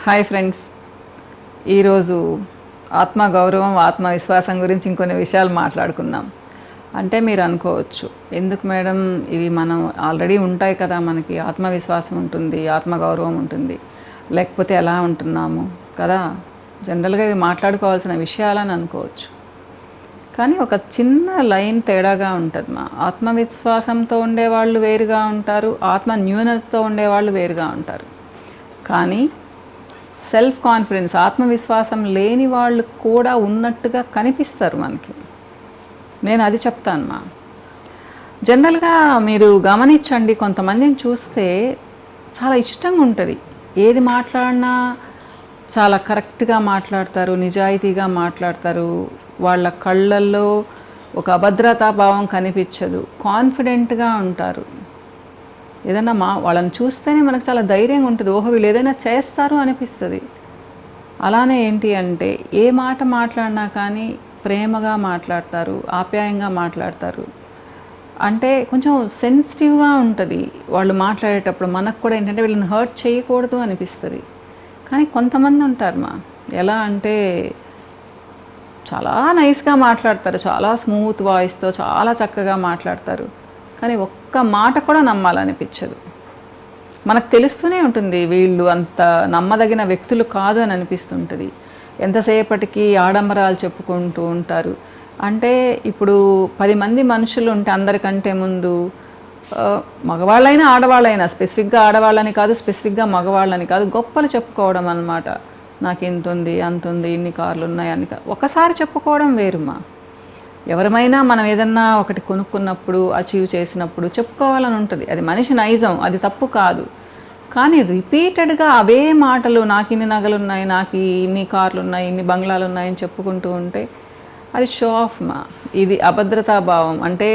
Hi friends, ఈరోజు ఆత్మగౌరవం ఆత్మవిశ్వాసం గురించి ఇంకొన్ని విషయాలు మాట్లాడుకుందాం. అంటే మీరు అనుకోవచ్చు, ఎందుకు మేడం ఇవి మనం ఆల్రెడీ ఉంటాయి కదా, మనకి ఆత్మవిశ్వాసం ఉంటుంది, ఆత్మగౌరవం ఉంటుంది, లేకపోతే ఎలా ఉంటున్నాము కదా, జనరల్గా ఇవి మాట్లాడుకోవాల్సిన విషయాలని అనుకోవచ్చు. కానీ ఒక చిన్న లైన్ తేడాగా ఉంటుంది. మా ఆత్మవిశ్వాసంతో ఉండేవాళ్ళు వేరుగా ఉంటారు, ఆత్మ న్యూనతతో ఉండేవాళ్ళు వేరుగా ఉంటారు. కానీ సెల్ఫ్ కాన్ఫిడెన్స్, ఆత్మవిశ్వాసం లేని వాళ్ళు కూడా ఉన్నట్టుగా కనిపిస్తారు మనకి. నేను అది చెప్తాను మా. జనరల్గా మీరు గమనించండి, కొంతమందిని చూస్తే చాలా ఇష్టంగా ఉంటుంది, ఏది మాట్లాడినా చాలా కరెక్ట్గా మాట్లాడతారు, నిజాయితీగా మాట్లాడతారు, వాళ్ళ కళ్ళల్లో ఒక అభద్రతా భావం కనిపించదు, కాన్ఫిడెంట్గా ఉంటారు. ఏదైనా వాళ్ళని చూస్తేనే మనకు చాలా ధైర్యంగా ఉంటుంది, ఓహో వీళ్ళు ఏదైనా చేస్తారు అనిపిస్తుంది. అలానే ఏంటి అంటే, ఏ మాట మాట్లాడినా కానీ ప్రేమగా మాట్లాడతారు, ఆప్యాయంగా మాట్లాడతారు. అంటే కొంచెం సెన్సిటివ్గా ఉంటుంది వాళ్ళు మాట్లాడేటప్పుడు. మనకు కూడా ఏంటంటే వీళ్ళని హర్ట్ చేయకూడదు అనిపిస్తుంది. కానీ కొంతమంది ఉంటారు ఎలా అంటే చాలా నైస్గా మాట్లాడతారు, చాలా స్మూత్ వాయిస్తో చాలా చక్కగా మాట్లాడతారు, కానీ ఒక్క మాట కూడా నమ్మాలనిపించదు. మనకు తెలుస్తూనే ఉంటుంది వీళ్ళు అంత నమ్మదగిన వ్యక్తులు కాదు అని అనిపిస్తుంటుంది. ఎంతసేపటికి ఆడంబరాలు చెప్పుకుంటూ ఉంటారు. అంటే ఇప్పుడు 10 మంది మనుషులు ఉంటే అందరికంటే ముందు మగవాళ్ళైనా ఆడవాళ్ళైనా, స్పెసిఫిక్గా ఆడవాళ్ళని కాదు, స్పెసిఫిక్గా మగవాళ్ళని కాదు, గొప్పలు చెప్పుకోవడం అన్నమాట. నాకు ఇంత ఉంది, అంత ఉంది, ఇన్ని కార్లు ఉన్నాయి అని ఒకసారి చెప్పుకోవడం వేరుమా. ఎవరమైనా మనం ఏదన్నా ఒకటి కొనుక్కున్నప్పుడు, అచీవ్ చేసినప్పుడు చెప్పుకోవాలని ఉంటుంది. అది మనిషి నైజం, అది తప్పు కాదు. కానీ రిపీటెడ్గా అవే మాటలు, నాకు ఇన్ని నగలు ఉన్నాయి, నాకు ఇన్ని కార్లు ఉన్నాయి, ఇన్ని బంగ్లాలు ఉన్నాయని చెప్పుకుంటూ ఉంటే అది షో ఆఫ్ ఇది అభద్రతా భావం. అంటే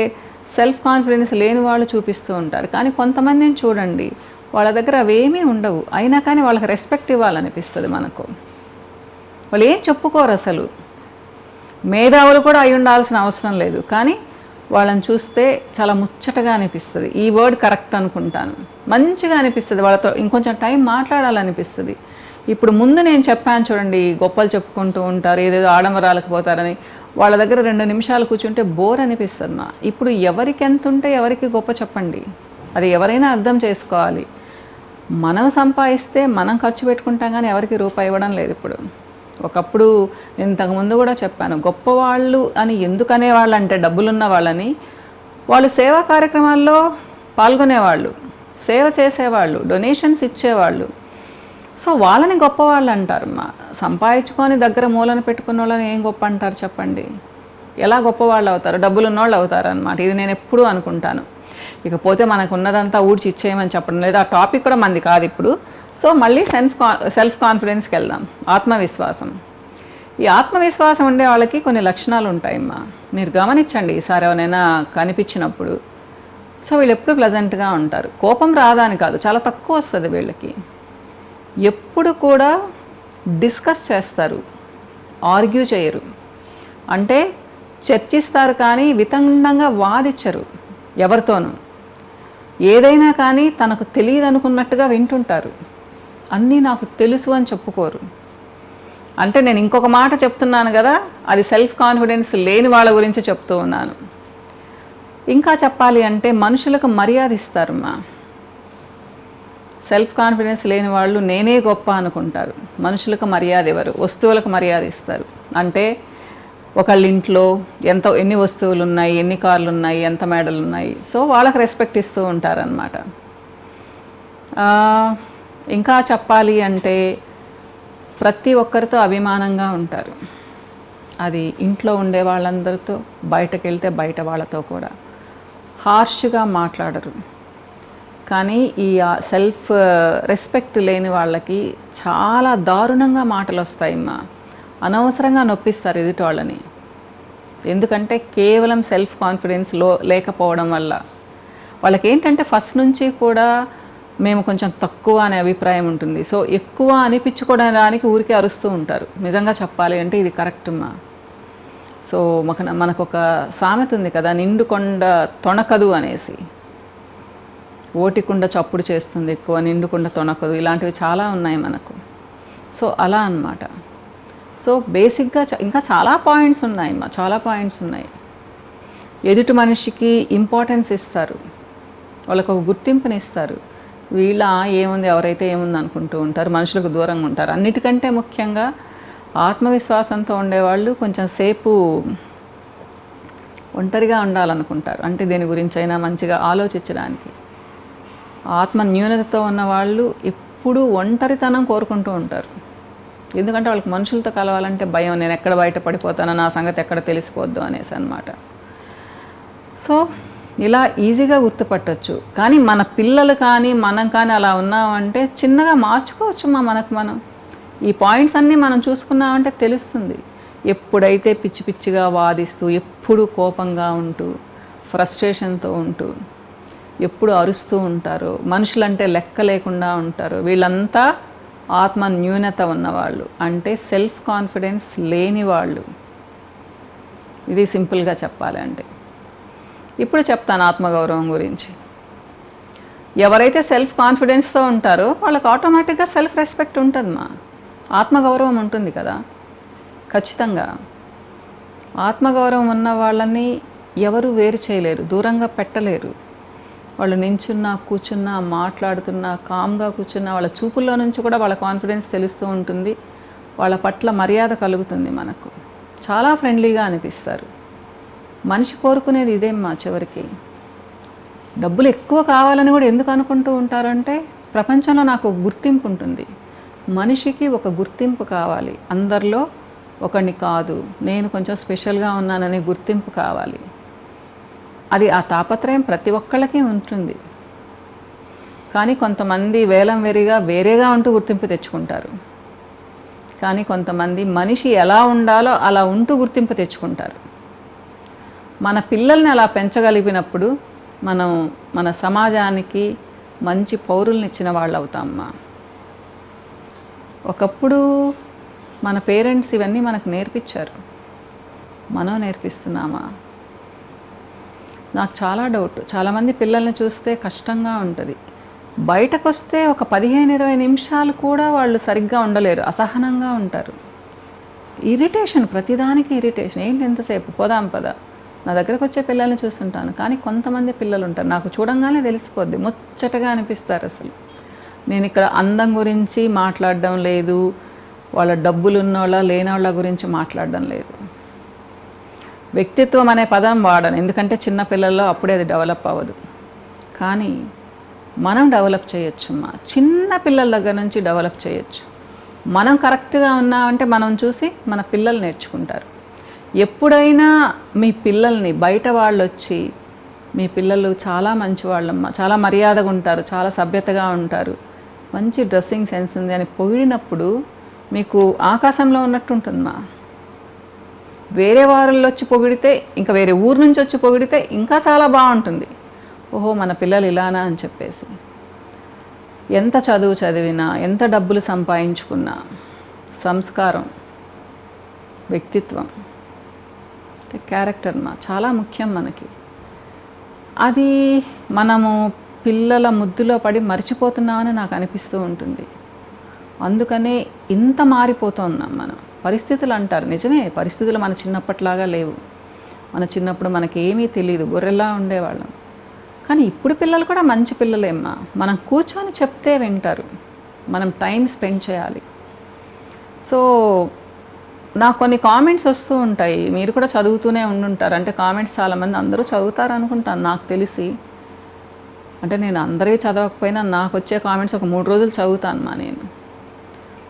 సెల్ఫ్ కాన్ఫిడెన్స్ లేని వాళ్ళు చూపిస్తూ ఉంటారు. కానీ కొంతమందిని చూడండి, వాళ్ళ దగ్గర అవేమీ ఉండవు, అయినా కానీ వాళ్ళకి రెస్పెక్ట్ ఇవ్వాలనిపిస్తుంది మనకు. వాళ్ళు ఏం చెప్పుకోరు అసలు, మేధావులు కూడా అయి ఉండాల్సిన అవసరం లేదు, కానీ వాళ్ళని చూస్తే చాలా ముచ్చటగా అనిపిస్తుంది. ఈ వర్డ్ కరెక్ట్ అనుకుంటాను, మంచిగా అనిపిస్తుంది. వాళ్ళతో ఇంకొంచెం టైం మాట్లాడాలనిపిస్తుంది. ఇప్పుడు ముందు నేను చెప్పాను చూడండి, గొప్పలు చెప్పుకుంటూ ఉంటారు, ఏదేదో ఆడంబరాలకు పోతారని. వాళ్ళ దగ్గర 2 నిమిషాలు కూర్చుంటే బోర్ అనిపిస్తుంది ఇప్పుడు ఎవరికి ఎంత ఉంటే ఎవరికి గొప్ప చెప్పండి, అది ఎవరైనా అర్థం చేసుకోవాలి. మనం సంపాదిస్తే మనం ఖర్చు పెట్టుకుంటాం, కానీ ఎవరికి రూపాయి ఇవ్వడం లేదు ఇప్పుడు. ఒకప్పుడు నేను ఇంతకుముందు కూడా చెప్పాను, గొప్పవాళ్ళు అని ఎందుకనేవాళ్ళు అంటే డబ్బులున్న వాళ్ళని, వాళ్ళు సేవా కార్యక్రమాల్లో పాల్గొనేవాళ్ళు, సేవ చేసేవాళ్ళు, డొనేషన్స్ ఇచ్చేవాళ్ళు. సో వాళ్ళని గొప్పవాళ్ళు అంటారు. సంపాదించుకొని దగ్గర మూలను పెట్టుకున్న వాళ్ళని ఏం గొప్ప అంటారు చెప్పండి? ఎలా గొప్పవాళ్ళు అవుతారు? డబ్బులున్న వాళ్ళు అవుతారు అన్నమాట. ఇది నేను ఎప్పుడూ అనుకుంటాను. ఇకపోతే మనకు ఉన్నదంతా ఊడ్చి ఇచ్చేయమని చెప్పడం లేదు, ఆ టాపిక్ కూడా మంది కాదు ఇప్పుడు. సో మళ్ళీ సెల్ఫ్ కాన్ఫిడెన్స్కి వెళ్దాం. ఆత్మవిశ్వాసం. ఈ ఆత్మవిశ్వాసం ఉండే వాళ్ళకి కొన్ని లక్షణాలు ఉంటాయమ్మా. మీరు గమనించండి ఈసారి ఎవరైనా కనిపించినప్పుడు. సో వీళ్ళు ఎప్పుడు ప్లెజెంట్గా ఉంటారు, కోపం రాదా అని కాదు, చాలా తక్కువ వస్తుంది వీళ్ళకి. ఎప్పుడు కూడా డిస్కస్ చేస్తారు, ఆర్గ్యూ చేయరు. అంటే చర్చిస్తారు కానీ వితండంగా వాదించరు ఎవరితోనూ. ఏదైనా కానీ తనకు తెలియదు అనుకున్నట్టుగా వింటుంటారు, అన్నీ నాకు తెలుసు అని చెప్పుకోరు. అంటే నేను ఇంకొక మాట చెప్తున్నాను కదా, అది సెల్ఫ్ కాన్ఫిడెన్స్ లేని వాళ్ళ గురించి చెప్తూ ఉన్నాను. ఇంకా చెప్పాలి అంటే మనుషులకు మర్యాద ఇస్తారు సెల్ఫ్ కాన్ఫిడెన్స్ లేని వాళ్ళు నేనే గొప్ప అనుకుంటారు. మనుషులకు మర్యాద ఇవ్వరు, వస్తువులకు మర్యాద ఇస్తారు. అంటే ఒకళ్ళ ఇంట్లో ఎన్ని వస్తువులు ఉన్నాయి, ఎన్ని కార్లు ఉన్నాయి, ఎంత మేడలు ఉన్నాయి, సో వాళ్ళకి రెస్పెక్ట్ ఇస్తూ ఉంటారనమాట. ఇంకా చెప్పాలి అంటే ప్రతి ఒక్కరితో అభిమానంగా ఉంటారు. అది ఇంట్లో ఉండే వాళ్ళందరితో, బయటకు వెళ్తే బయట వాళ్ళతో కూడా హార్ష్గా మాట్లాడరు. కానీ ఈ సెల్ఫ్ రెస్పెక్ట్ లేని వాళ్ళకి చాలా దారుణంగా మాటలు వస్తాయమ్మా. అనవసరంగా నొప్పిస్తారు ఎదుటి వాళ్ళని. ఎందుకంటే కేవలం సెల్ఫ్ కాన్ఫిడెన్స్ లేకపోవడం వల్ల. వాళ్ళకి ఏంటంటే ఫస్ట్ నుంచి కూడా మేము కొంచెం తక్కువ అనే అభిప్రాయం ఉంటుంది. సో ఎక్కువ అనిపించుకోవడానికి ఊరికే అరుస్తూ ఉంటారు. నిజంగా చెప్పాలి అంటే ఇది కరెక్ట్మా. సో మనకు ఒక సామెత ఉంది కదా, నిండుకొండ తొణకదు అనేసి. ఓటికుండ చప్పుడు చేస్తుంది ఎక్కువ, నిండుకుండ తొణకదు, ఇలాంటివి చాలా ఉన్నాయి మనకు. సో అలా అన్నమాట. సో బేసిక్గా ఇంకా చాలా పాయింట్స్ ఉన్నాయి మా, చాలా పాయింట్స్ ఉన్నాయి. ఎదుటి మనిషికి ఇంపార్టెన్స్ ఇస్తారు, వాళ్ళకు ఒక గుర్తింపుని ఇస్తారు. వీళ్ళ ఏముంది, ఎవరైతే ఏముంది అనుకుంటూ ఉంటారు, మనుషులకు దూరంగా ఉంటారు. అన్నిటికంటే ముఖ్యంగా ఆత్మవిశ్వాసంతో ఉండేవాళ్ళు కొంచెం సేపు ఒంటరిగా ఉండాలనుకుంటారు. అంటే దేని గురించి అయినా మంచిగా ఆలోచించడానికి. ఆత్మ న్యూనతతో ఉన్నవాళ్ళు ఎప్పుడూ ఒంటరితనం కోరుకుంటూ ఉంటారు. ఎందుకంటే వాళ్ళకి మనుషులతో కలవాలంటే భయం, నేను ఎక్కడ బయట పడిపోతానో, నా సంగతి ఎక్కడ తెలిసిపోద్దు అనేసి అన్నమాట. సో ఇలా ఈజీగా గుర్తుపట్టవచ్చు. కానీ మన పిల్లలు కానీ మనం కానీ అలా ఉన్నామంటే చిన్నగా మార్చుకోవచ్చు మనకు మనం. ఈ పాయింట్స్ అన్నీ మనం చూసుకున్నామంటే తెలుస్తుంది. ఎప్పుడైతే పిచ్చి పిచ్చిగా వాదిస్తూ, ఎప్పుడు కోపంగా ఉంటూ, ఫ్రస్ట్రేషన్తో ఉంటూ, ఎప్పుడు అరుస్తూ ఉంటారో, మనుషులంటే లెక్క లేకుండా ఉంటారో, వీళ్ళంతా ఆత్మ న్యూనత ఉన్నవాళ్ళు, అంటే సెల్ఫ్ కాన్ఫిడెన్స్ లేని వాళ్ళు. ఇది సింపుల్గా చెప్పాలి అంటే. ఇప్పుడు చెప్తాను ఆత్మగౌరవం గురించి. ఎవరైతే సెల్ఫ్ కాన్ఫిడెన్స్తో ఉంటారో వాళ్ళకి ఆటోమేటిక్గా సెల్ఫ్ రెస్పెక్ట్ ఉంటుంది ఆత్మగౌరవం ఉంటుంది కదా, ఖచ్చితంగా. ఆత్మగౌరవం ఉన్న వాళ్ళని ఎవరు వేరు చేయలేరు, దూరంగా పెట్టలేరు. వాళ్ళు నించున్నా, కూర్చున్నా, మాట్లాడుతున్నా, కామ్గా కూర్చున్నా, వాళ్ళ చూపుల్లో నుంచి కూడా వాళ్ళ కాన్ఫిడెన్స్ తెలుస్తూ ఉంటుంది. వాళ్ళ పట్ల మర్యాద కలుగుతుంది మనకు. చాలా ఫ్రెండ్లీగా అనిపిస్తారు. మనిషి కోరుకునేది ఇదేమ్మా చివరికి. డబ్బులు ఎక్కువ కావాలని కూడా ఎందుకు అనుకుంటూ ఉంటారంటే, ప్రపంచంలో నాకు ఒక గుర్తింపు ఉంటుంది. మనిషికి ఒక గుర్తింపు కావాలి, అందరిలో ఒకడిని కాదు, నేను కొంచెం స్పెషల్గా ఉన్నాననే గుర్తింపు కావాలి. అది ఆ తాపత్రయం ప్రతి ఒక్కళ్ళకి ఉంటుంది. కానీ కొంతమంది వేలం వెరిగా వేరేగా ఉంటూ గుర్తింపు తెచ్చుకుంటారు. కానీ కొంతమంది మనిషి ఎలా ఉండాలో అలా ఉంటూ గుర్తింపు తెచ్చుకుంటారు. మన పిల్లల్ని అలా పెంచగలిగినప్పుడు మనం మన సమాజానికి మంచి పౌరుల్ని ఇచ్చిన వాళ్ళు అవుతామమ్మా. ఒకప్పుడు మన పేరెంట్స్ ఇవన్నీ మనకు నేర్పించారు, మనం నేర్పిస్తున్నామా? నాకు చాలా డౌట్. చాలామంది పిల్లల్ని చూస్తే కష్టంగా ఉంటుంది. బయటకు వస్తే ఒక 15-20 నిమిషాలు కూడా వాళ్ళు సరిగ్గా ఉండలేరు, అసహనంగా ఉంటారు. ఇరిటేషన్, ప్రతిదానికి ఇరిటేషన్. ఏంటి ఎంతసేపు, పోదాం పద. నా దగ్గరకు వచ్చే పిల్లల్ని చూస్తుంటాను. కానీ కొంతమంది పిల్లలు ఉంటారు, నాకు చూడంగానే తెలిసిపోద్ది, ముచ్చటగా అనిపిస్తారు. అసలు నేను ఇక్కడ అందం గురించి మాట్లాడడం లేదు, వాళ్ళ డబ్బులు ఉన్నోళ్ళ లేనోళ్ళ గురించి మాట్లాడడం లేదు. వ్యక్తిత్వం అనే పదం వాడను, ఎందుకంటే చిన్న పిల్లల్లో అప్పుడే అది డెవలప్ అవ్వదు. కానీ మనం డెవలప్ చేయొచ్చమ్మా, చిన్న పిల్లల దగ్గర నుంచి డెవలప్ చేయొచ్చు. మనం కరెక్ట్గా ఉన్నామంటే మనం చూసి మన పిల్లలు నేర్చుకుంటారు. ఎప్పుడైనా మీ పిల్లల్ని బయట వాళ్ళు వచ్చి, మీ పిల్లలు చాలా మంచి వాళ్ళమ్మా, చాలా మర్యాదగా ఉంటారు, చాలా సభ్యతగా ఉంటారు, మంచి డ్రెస్సింగ్ సెన్స్ ఉంది అని పొగిడినప్పుడు మీకు ఆకాశంలో ఉన్నట్టు ఉంటుందమ్మా. వేరే వారుల్లో వచ్చి పొగిడితే, ఇంకా వేరే ఊరు నుంచి వచ్చి పొగిడితే ఇంకా చాలా బాగుంటుంది. ఓహో మన పిల్లలు ఇలానా అని చెప్పేసి. ఎంత చదువు చదివినా, ఎంత డబ్బులు సంపాదించుకున్నా, సంస్కారం, వ్యక్తిత్వం, అంటే క్యారెక్టర్ చాలా ముఖ్యం మనకి. అది మనము పిల్లల ముద్దులో పడి మర్చిపోతున్నామని నాకు అనిపిస్తూ ఉంటుంది. అందుకనే ఇంత మారిపోతున్నాం మనం. పరిస్థితులు అంటారు, నిజమే, పరిస్థితులు మన చిన్నప్పట్లాగా లేవు. మన చిన్నప్పుడు మనకేమీ తెలియదు, గొర్రెల్లా ఉండేవాళ్ళం. కానీ ఇప్పుడు పిల్లలు కూడా మంచి పిల్లలేమ్మా. మనం కూర్చొని చెప్తే వింటారు, మనం టైం స్పెండ్ చేయాలి. సో నాకు కొన్ని కామెంట్స్ వస్తూ ఉంటాయి, మీరు కూడా చదువుతూనే ఉండుంటారు. అంటే కామెంట్స్ చాలామంది అందరూ చదువుతారు అనుకుంటాను నాకు తెలిసి. అంటే నేను అందరికీ చదవకపోయినా నాకు వచ్చే కామెంట్స్ ఒక 3 రోజులు చదువుతాను నేను.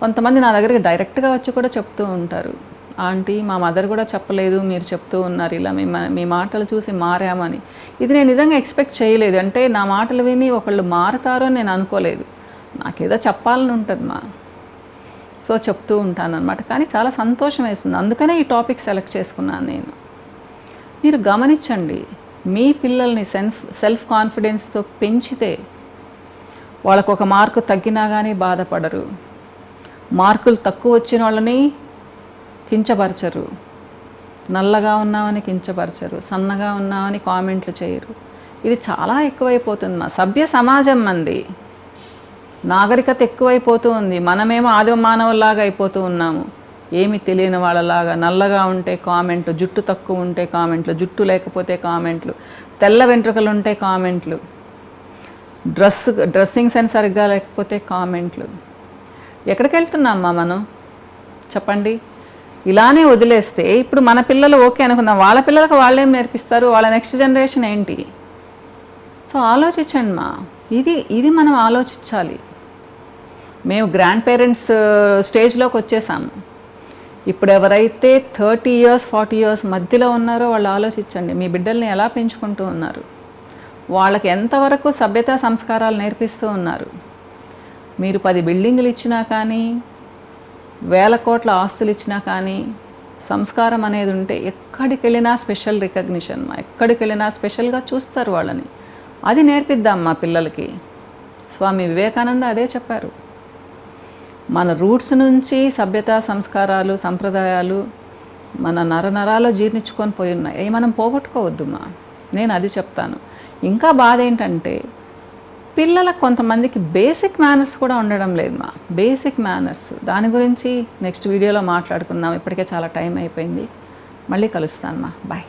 కొంతమంది నా దగ్గరికి డైరెక్ట్గా వచ్చి కూడా చెప్తూ ఉంటారు, ఆంటీ మా మదర్ కూడా చెప్పలేదు, మీరు చెప్తూ ఉన్నారు ఇలా, మీ మాటలు చూసి మారామని. ఇది నేను నిజంగా ఎక్స్పెక్ట్ చేయలేదు. అంటే నా మాటలు విని ఒకళ్ళు మారుతారు అని నేను అనుకోలేదు. నాకేదో చెప్పాలని ఉంటుంది సో చెప్తూ ఉంటాను అనమాట. కానీ చాలా సంతోషం వేస్తుంది, అందుకనే ఈ టాపిక్ సెలెక్ట్ చేసుకున్నాను నేను. మీరు గమనించండి, మీ పిల్లల్ని సెల్ఫ్ కాన్ఫిడెన్స్తో పెంచితే వాళ్ళకు ఒక మార్కు తగ్గినా కానీ బాధపడరు, మార్కులు తక్కువ వచ్చిన వాళ్ళని కించపరచరు, నల్లగా ఉన్నామని కించపరచరు, సన్నగా ఉన్నామని కామెంట్లు చేయరు. ఇది చాలా ఎక్కువైపోతుంది సభ్య సమాజం మంది. నాగరికత ఎక్కువైపోతూ ఉంది. మనమేమో ఆదిమ మానవుల్లాగా అయిపోతూ ఉన్నాము. ఏమి తెలియని వాళ్ళలాగా. నల్లగా ఉంటే కామెంట్లు, జుట్టు తక్కువ ఉంటే కామెంట్లు, జుట్టు లేకపోతే కామెంట్లు, తెల్ల వెంట్రుకలు ఉంటే కామెంట్లు, డ్రెస్సింగ్ సెన్స్ సరిగ్గా లేకపోతే కామెంట్లు. ఎక్కడికి వెళ్తున్నామా మనం చెప్పండి? ఇలానే వదిలేస్తే ఇప్పుడు మన పిల్లలు ఓకే అనుకుందాం, వాళ్ళ పిల్లలకు వాళ్ళేం నేర్పిస్తారు? వాళ్ళ నెక్స్ట్ జనరేషన్ ఏంటి? సో ఆలోచించండి మా, ఇది మనం ఆలోచించాలి. మేము గ్రాండ్ పేరెంట్స్ స్టేజ్లోకి వచ్చేసాము. ఇప్పుడు ఎవరైతే 30 years 40 years మధ్యలో ఉన్నారో వాళ్ళు ఆలోచించండి, మీ బిడ్డల్ని ఎలా పెంచుకుంటూ ఉన్నారు, వాళ్ళకి ఎంతవరకు సభ్యతా సంస్కారాలు నేర్పిస్తూ ఉన్నారు. మీరు 10 బిల్డింగులు ఇచ్చినా కానీ, 1000 కోట్ల ఆస్తులు ఇచ్చినా కానీ, సంస్కారం అనేది ఉంటే ఎక్కడికి వెళ్ళినా స్పెషల్ రికగ్నిషన్, ఎక్కడికి వెళ్ళినా స్పెషల్గా చూస్తారు వాళ్ళని. అది నేర్పిద్దాం మా పిల్లలకి. స్వామి వివేకానంద అదే చెప్పారు. మన రూట్స్ నుంచి సభ్యత, సంస్కారాలు, సంప్రదాయాలు మన నరనరాలో జీర్ణించుకొని పోయి ఉన్నాయి. అవి మనం పోగొట్టుకోవద్దు మా, నేను అది చెప్తాను. ఇంకా బాధ ఏంటంటే పిల్లలకు కొంతమందికి బేసిక్ మేనర్స్ కూడా ఉండడం లేదు మా, బేసిక్ మేనర్స్. దాని గురించి నెక్స్ట్ వీడియోలో మాట్లాడుకుందాం. ఇప్పటికే చాలా టైం అయిపోయింది. మళ్ళీ కలుస్తాను మా, బాయ్.